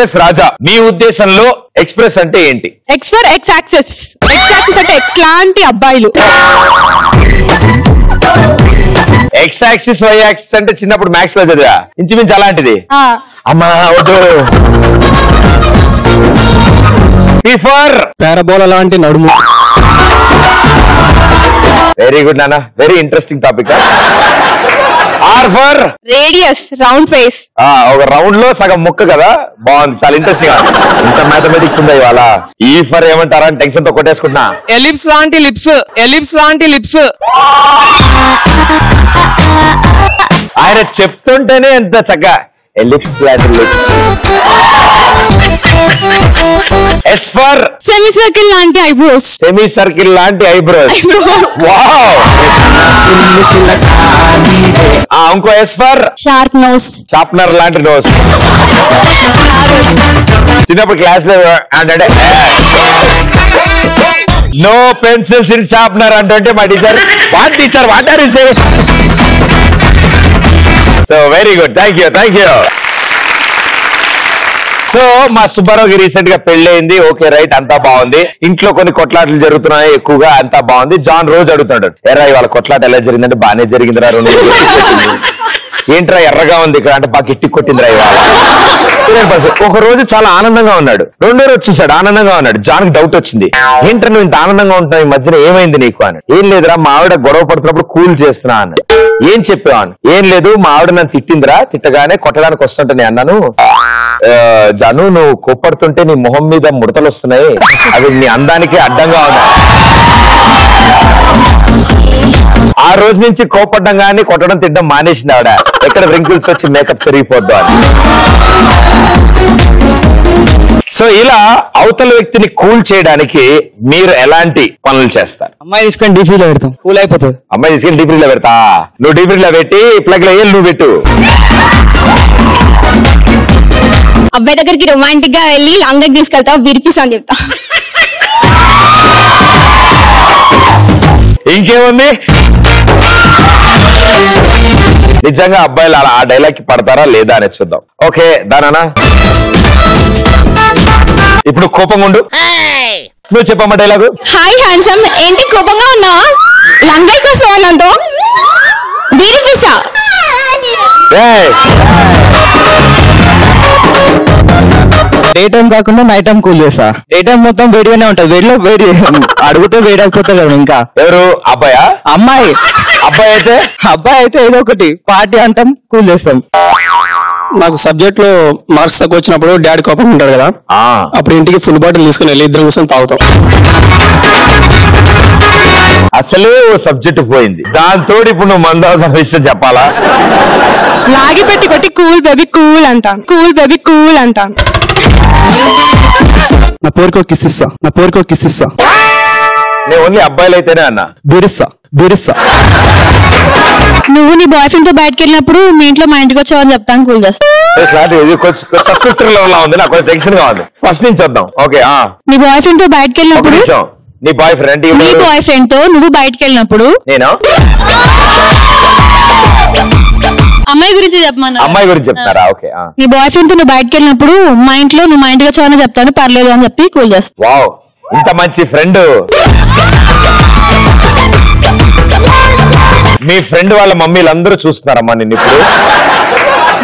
Express రాజా, మీ ఉద్దేశంలో express అంటే ఏంటి? X for X access. X access అంటే ఎక్స్ లాంటి అబ్బాయిలు. ఎక్స్ యాక్సిస్ వై యాక్సిస్ అంటే చిన్నప్పుడు మ్యాథ్స్ లో చదివా, ఇంచుమించు అలాంటిది. అమ్మా వద్దు. పి ఫర్ పారాబోలా లాంటి నడుము. వెరీ గుడ్ నాన్న, very interesting topic. R for radius, round face. ఒక రౌండ్ లో సగం ముక్క కదా, బాగుంది, చాలా ఇంట్రెస్టింగ్. ఇంత మ్యాథమెటిక్స్ ఉందా ఇవాళ. ఈ ఫర్ ఏమంటారా అని టెన్షన్ తో కొట్టేసుకుంటున్నా. ఎలిప్స్ లాంటి లిప్స్, ఎలిప్స్ లాంటి లిప్స్. ఆయన చెప్తుంటేనే ఎంత చక్కగా ఎలిప్స్ లాంటి lips. S for semi circle లాంటి ఐబ్రోస్. సెమీ సర్కిల్ లాంటి ఐబ్రోస్. వావ్. ఇంకో S for sharp nose. Sharpener లాంటి నోస్. చిన్నప్పుడు క్లాస్ లో అంటే నో పెన్సిల్స్ ఇన్ షార్ప్నర్ అంటే మా teacher what are you saying. So very good, thank you, thank you. So మా సుబ్బారావుకి రీసెంట్ గా పెళ్ళయింది, ఓకే రైట్, అంతా బాగుంది. ఇంట్లో కొన్ని కొట్లాటలు జరుగుతున్నాయి ఎక్కువగా, అంతా బాగుంది. జాన్ రోజు అడుగుతాడు, ఎర్రా ఇవాళ కొట్లాట ఎలా జరిగిందంటే బాగానే జరిగిందిరా, ఏంట్రా ఎర్రగా ఉంది ఇక్కడ అంటే బాగా గిట్టి కొట్టిందిరా ఇవాళ. ఒక రోజు చాలా ఆనందంగా ఉన్నాడు, రెండో రోజు చూసాడు ఆనందంగా ఉన్నాడు. జాన్కి డౌట్ వచ్చింది, ఏంట్రా నువ్వు ఇంత ఆనందంగా ఉంటావు ఈ మధ్యన, ఏమైంది నీకు అని. ఏం లేదురా మా ఆవిడ గొడవ పడుతున్నప్పుడు కూల్ చేస్తున్నా అన్నాడు. ఏం చెప్పావు? ఏం లేదు మా ఆవిడ నన్ను తిట్టిందిరా, తిట్టగానే కొట్టడానికి వస్తుంటే నేను అన్నాను, జాను నువ్వు కోప్పడుతుంటే నీ మొహం మీద ముడతలు వస్తున్నాయి, అవి నీ అందానికి అడ్డంగా ఉన్నాయి. ఆ రోజు నుంచి కోపడ్డం కానీ కొట్టడం తిట్టడం మానేసింది ఆవిడ. ఎక్కడ రింకిల్స్ వచ్చి మేకప్ పెరిగిపోద్దు అని. సో ఇలా అవతల వ్యక్తిని కూల్ చేయడానికి మీరు ఎలాంటి పనులు చేస్తారు? అమ్మాయి తీసుకొని డీపీలో పెడతాం, కూల్ అయిపోతుంది. అమ్మాయి తీసుకెళ్ళి డీపీలో పెడతా, నువ్వు డీపీలో పెట్టి ప్లగ్ లో ఏళ్ళు నువ్వు పెట్టు. అబ్బాయి దగ్గరికి రొమాంటిక్ గా వెళ్ళి లాంగ్ డ్రైవ్ తీసుకెళ్తావు, విరిపిస్తా అని చెప్తా. ఇంకేముంది? నిజంగా అబ్బాయిలు అలా ఆ డైలాగ్ కి పడతారా లేదా అనేది చూద్దాం. ఓకే దానా, ఇప్పుడు కోపంగా ఉండు, నువ్వు చెప్పమ్మా డైలాగు. హాయ్ హ్యాండ్సమ్, ఏంటి కోపంగా ఉన్నావా? లాంగ్ డ్రైవ్ వస్తావా నాతో? విరిపిస్తా. డే టైం కాకుండా నైట్ టైం కూల్ చేస్తా. డే టైం మొత్తం వేడిగానే ఉంటది, వేడిలో వేడి అడుగుతే వేడి అయిపోతుంది కదా. ఇంకా ఎవరు అబ్బాయా అమ్మాయి? అబ్బాయి అయితే ఏదో ఒకటి పార్టీ అంటాం, కూల్ చేస్తాం. నాకు సబ్జెక్ట్ లో మార్క్స్ తక్కువ వచ్చినప్పుడు డాడీ కోపం ఉంటాడు కదా, అప్పుడు ఇంటికి ఫుల్ బాటిల్ తీసుకుని వెళ్ళి ఇద్దరు కూర్చొని తాగుతాం. అసలే ఓ సబ్జెక్ట్ పోయింది, దాంతో ఇప్పుడు నువ్వు మందవసరం విషయం చెప్పాలా? లాగి పెట్టి కొట్టి కూల్ బేబీ కూల్ అంటాను, కూల్ బేబీ కూల్ అంటాను. నా పేరుకో కిస్ ఇస్తా, నా పేరుకో కిస్ ఇస్తా. నేను ఓన్లీ అబ్బాయిలు అయితేనే అన్నా. బీరిస్తా, బీరిస్తా. నువ్వు నీ బాయ్ ఫ్రెండ్ తో బయటకు వెళ్ళినప్పుడు మీ ఇంట్లో మా ఇంటికి వచ్చావని చెప్తాను, కూల్ చేస్తా. సస్పెన్స్ లెవెల్ ఉంది, నాకు కొంచెం టెన్షన్ గా ఉంది. ఫస్ట్ నుంచి వద్దాం. ఓకే, నీ బాయ్ ఫ్రెండ్ తో బయటకు వెళ్ళినప్పుడు, నీ బాయ్ ఫ్రెండ్ తో నువ్వు బయటకు వెళ్ళినప్పుడు నేను అమ్మాయి గురించి చెప్పమన్నా. అమ్మాయి గురించి చెప్తారా? ఓకే. నీ బాయ్ ఫ్రెండ్ తో నువ్వు బయటకు వెళ్ళినప్పుడు మా ఇంట్లో నువ్వు మా ఇంటికి వచ్చావని చెప్తాను, పర్లేదు అని చెప్పి కూల్ చేస్తా. వావ్, ఇంత మంచి ఫ్రెండ్. మీ ఫ్రెండ్ వాళ్ళ మమ్మీలందరూ చూస్తున్నారమ్మా నిన్ను ఇప్పుడు.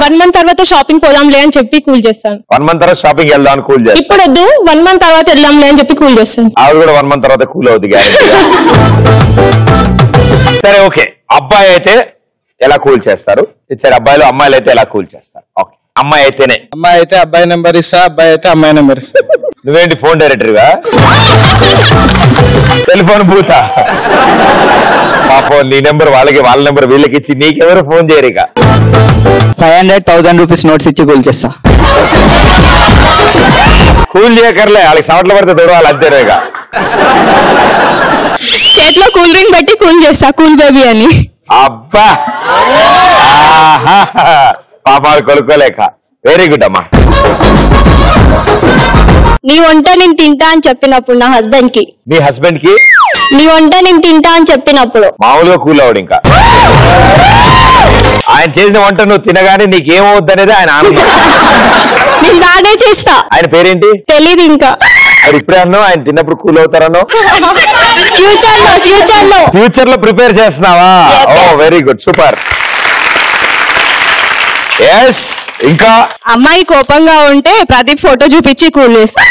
1 month తర్వాత షాపింగ్ పోదాంలే అని చెప్పి కూల్ చేస్తాను. 1 month తర్వాత షాపింగ్ వెళ్దాం అని కూల్ చేస్తాను. ఇప్పుడు వద్దు, 1 month తర్వాత వెళ్దాంలే అని చెప్పి కూల్ చేస్తాను. ఆవిడ కూడా 1 month తర్వాత కూల్ అవుతుంది గ్యారెంటీగా. సరే ఓకే, అబ్బాయి అయితే ఎలా కూల్ చేస్తారు? ఇచ్చారు అబ్బాయిలు, అమ్మాయిలు అయితే ఎలా కూల్ చేస్తారు? ఓకే, అమ్మాయి అయితేనే. అమ్మాయి అయితే అబ్బాయి నెంబర్ ఇస్తా, అబ్బాయి అయితే అమ్మాయి నెంబర్ ఇస్తా. నువ్వేంటి ఫోన్ డైరెక్టర్గా? టెలిఫోన్ బూతా? పాపం నీ నెంబర్ వాళ్ళకి, వాళ్ళ నెంబర్ వీళ్ళకి ఇచ్చి నీకెవరు ఫోన్ చేయరు. ఇక 500,000 రూపీస్ నోట్స్ ఇచ్చి కూల్ చేస్తా. కూల్ చేయకర్లే, వాళ్ళకి సవట్లు పడితే దొరవాలి అంతేనే. ఇక చేతిలో కూల్ డ్రింక్ పెట్టి కూల్ చేస్తా, కూల్ బేబీ అని. అబ్బా, పాపాలు కొనుక్కోలేక. వెరీ గుడ్ అమ్మా. నీ వంట నేను తింటా అని చెప్పినప్పుడు నా హస్బెండ్ కి, మీ హస్బెండ్ కి నీ వంట నేను తింటా అని చెప్పినప్పుడు మామూలుగా కూల్ అవడు. ఇంకా ఆయన చేసిన వంట నువ్వు తినగానే నీకేమవుద్ది అనేది ఆయన ఆనందం. నేను బాగానే చేస్తా. ఆయన పేరేంటి తెలీదు ఇంకా. మరి ఇప్పుడే అన్నావు ఆయన తిన్నప్పుడు కూల్ అవుతారన్నావు. ఫ్యూచర్ లో ప్రిపేర్ చేస్తున్నావా? ఓ వెరీ గుడ్, సూపర్. ఎస్, ఇంకా అమ్మాయి కోపంగా ఉంటే ప్రదీప్ ఫోటో చూపించి కూల్ చేస్తా.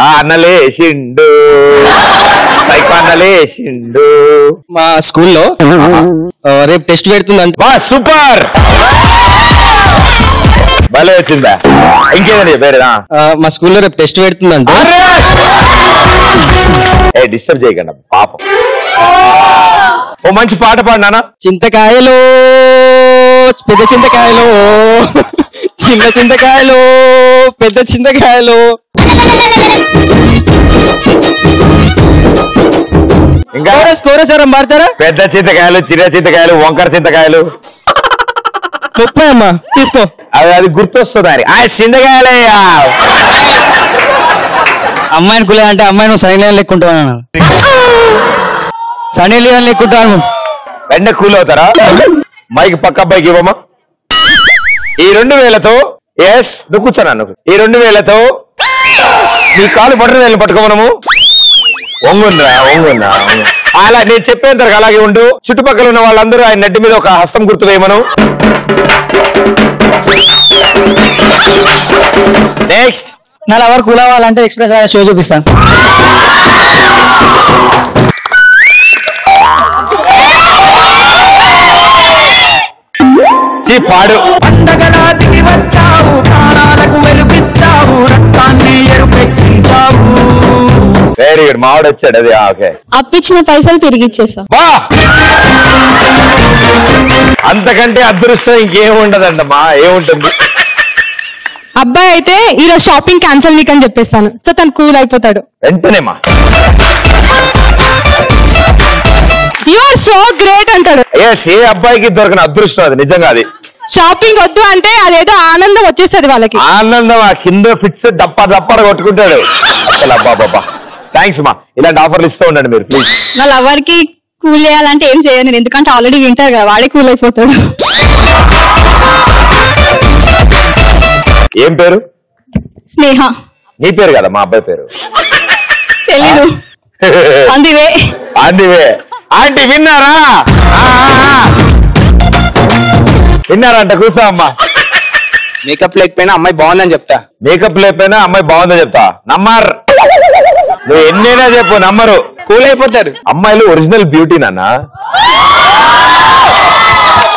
అన్నలేసిండు సైకో అన్నలేసిండు. మా స్కూల్లో రేపు టెస్ట్ పెడుతుందంట. సూపర్, భలే వచ్చిందా? ఇంకేదండి పేరుదా? మా స్కూల్లో రేపు టెస్ట్ పెడుతుందంట. డిస్టర్బ్ చేయకండి పాపం. ఓ మంచి పాట పాడినానా? చింతకాయలు పెద్ద చింతకాయలు, చిన్న చింతకాయలు పెద్ద చింతకాయలు. ఇంకా కోరేసారం పాడతారా? పెద్ద చింతకాయలు, చిన్న చింతకాయలు, వంకర చింతకాయలు 30 అమ్మా తీసుకో. అది గుర్తొస్తుంది అని. ఆ చింతకాయలే అమ్మాయిని కులే అంటే అమ్మాయి నువ్వు సనీ లియోన్ లెక్కుంటావు. సనీ లియోన్ లెక్కుంటాను. వెంటనే కూల్ అవుతారా? మైకి పక్క అబ్బాయికి ఇవ్వమా. ఈ 2000తో ఎస్ నువ్వు కూర్చోనా? నువ్వు ఈ 2000తో నీ కాలు బట్టలు వెళ్ళి పట్టుకోమనము. ఒంగుందా ఒంగుందా? అలా నేను చెప్పేంత అలాగే ఉండు. చుట్టుపక్కల ఉన్న వాళ్ళందరూ ఆయన నెట్టి మీద ఒక హస్తం గుర్తు వేయమను. నెక్స్ట్ నా లవర్ కూల్ అవ్వాలంటే ఎక్స్ప్రెస్ షో చూపిస్తాను. పాడు. పండగలా దిగి వచ్చావు, ప్రాణాలకు వెలుగిచ్చావు, రక్తాన్ని ఎరుపెక్కించావు. వెరీ గుడ్, మావాడు వచ్చాడు. అది ఓకే. అప్పిచ్చిన పైసలు తిరిగి ఇచ్చేసా. అంతకంటే అదృష్టం ఇంకేముండదండమ్మా. ఏముంటుంది? అబ్బాయి అయితే ఈరోజు షాపింగ్ క్యాన్సిల్ నీకని చెప్పేస్తాను, సో తను కూల్ అయిపోతాడు వెంటనేమా. యు ఆర్ సో గ్రేట్ అంటాడు. ఎస్, ఏ అబ్బాయికి దొరకని అదృష్టం అది, నిజంగా. అది షాపింగ్ వద్దు అంటే అదేదో ఆనందం వచ్చేస్తుంది వాళ్ళకి. ఆనందం ఆ కింద ఫిక్స్ దప్ప కొట్టుకుంటాడు అసలు. అబ్బా థ్యాంక్స్ మా. ఇలాంటి ఆఫర్లు ఇస్తూ ఉండండి మీరు ప్లీజ్. నా లవర్ కి కూల్ చేయాలంటే ఏం చేయను, ఎందుకంటే ఆల్రెడీ వింటారు కదా, వాడే కూల్ అయిపోతాడు. ఏం పేరు? స్నేహ. నీ పేరు కదా? మా అబ్బాయి పేరు తెలీదు. అందువే ఆంటీ విన్నారా? విన్నారంట. కూర్చో అమ్మా. మేకప్ లేకపోయినా అమ్మాయి బాగుందని చెప్తా. మేకప్ లేకపోయినా అమ్మాయి బాగుందని చెప్తా. నమ్మర్ నువ్వు ఎన్నైనా చెప్పు, నమ్మరు. కూల్ అయిపోతారు. అమ్మాయిలు ఒరిజినల్ బ్యూటీ నాన్న.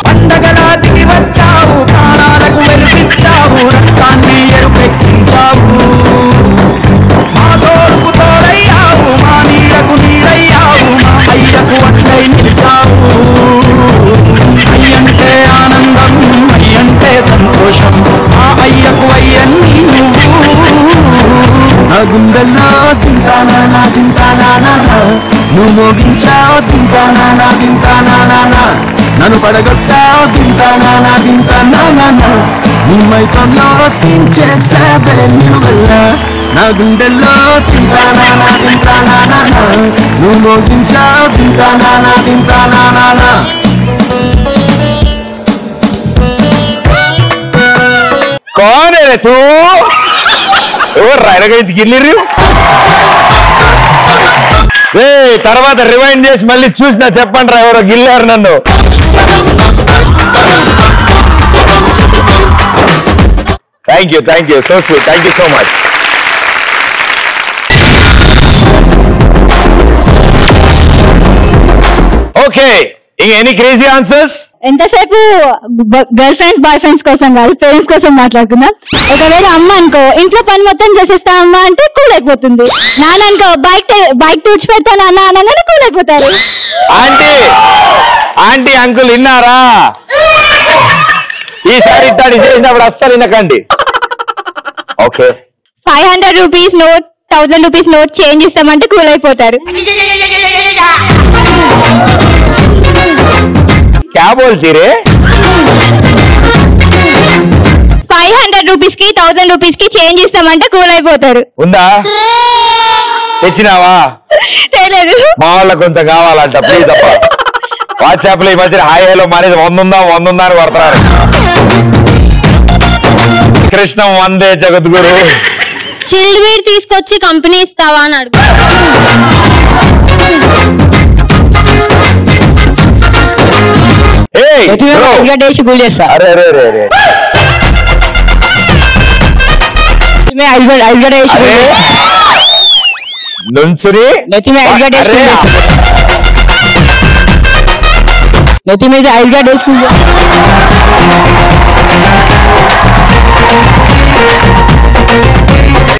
పండగలా దిగి వచ్చావు, ప్రాణాలకు వెలుగిచ్చావు, రక్తాన్ని ఎరుపెక్కించావు. మా తోడుకు తోడయ్యావు, మా నీడకు నీడయ్యావు, మా అయ్యకు అట్లై నిలిచావు. అయ్యంటే ఆనందం, అయ్యంటే సంతోషం, మా అయ్యకు అయ్యన్ని నా గుండెల్లో తింటానా నువ్వు మోగించావు, తింటానా నన్ను పడగొట్టావు, తింటానా నీ మైకంలో తించేసావే నువ్వల్ల. నా గుండెల్లో తింటానా నువ్వు మోగించావు, తింటానా. कौन है तू? రాయన గురించి గిల్లిరు. తర్వాత రివైండ్ చేసి మళ్ళీ చూసినా చెప్పండి రా ఎవరో గిల్లారు నన్ను. Thank you so sweet. Thank you so much. Okay, any crazy answers? ఎంతసేపు గర్ల్ ఫ్రెండ్స్ బాయ్ ఫ్రెండ్స్ కోసం కాదు, పేరెంట్స్ కోసం మాట్లాడుకుందాం. ఒకవేళ అమ్మ అనుకో ఇంట్లో పని మొత్తం చేసేస్తా అమ్మ అంటే కూల్ అయిపోతుంది. నాన్న అనుకో బైక్ తుడిచి పెడతాను అన్న అనగానే కూల్ అయిపోతారు. ఆంటీ అంకుల్ విన్నారా? ఈసారి ఇట్టాడి చేసినప్పుడు అస్సలు వినకండి. Okay, 500 rupees note 1000 rupees note change ఇస్తామంటే కూల్ అయిపోతారు. क्या बोलती रे? 500 రూపీస్ కి 1000 రూపీస్ కి చేంజ్ ఇస్తామంటే కూల్ అయిపోతారు. ఉందా? తెచ్చినావా? తెలియదు. మా వాళ్ళకి కొంచెం కావాలంట ప్లీజ్ అప్ప. వాట్సాప్ లో ఈ మధ్య హాయ్ హలో మానేది 100 అని కొడతారు. కృష్ణం వందే జగద్గురు. చిల్డ్ బీర్ తీసుకొచ్చి కంపెనీ ఇస్తావా అని అడుగు. అరే అరే అరే అరే నుంచుని నెత్తి మీద ఐదు గడ్డ వేసుకుంటా.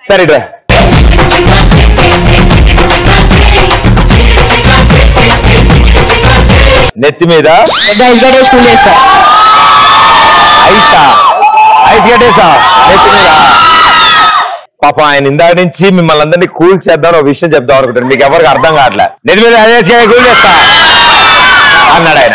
సరే నెత్తి మీద ఐదు గడ్డ వేసుకుంటూ చేస్తా. ఐస్ గడ్డేసా నెత్తి మీద. పాపం ఆయన ఇందాక నుంచి మిమ్మల్ని అందరినీ కూల్ చేద్దాం ఒక విషయం చెప్దాం అనుకుంటారు. మీకు ఎవరికి అర్థం కావట్లే. నెత్తి మీద కూల్ చేస్తా అన్నాడు ఆయన.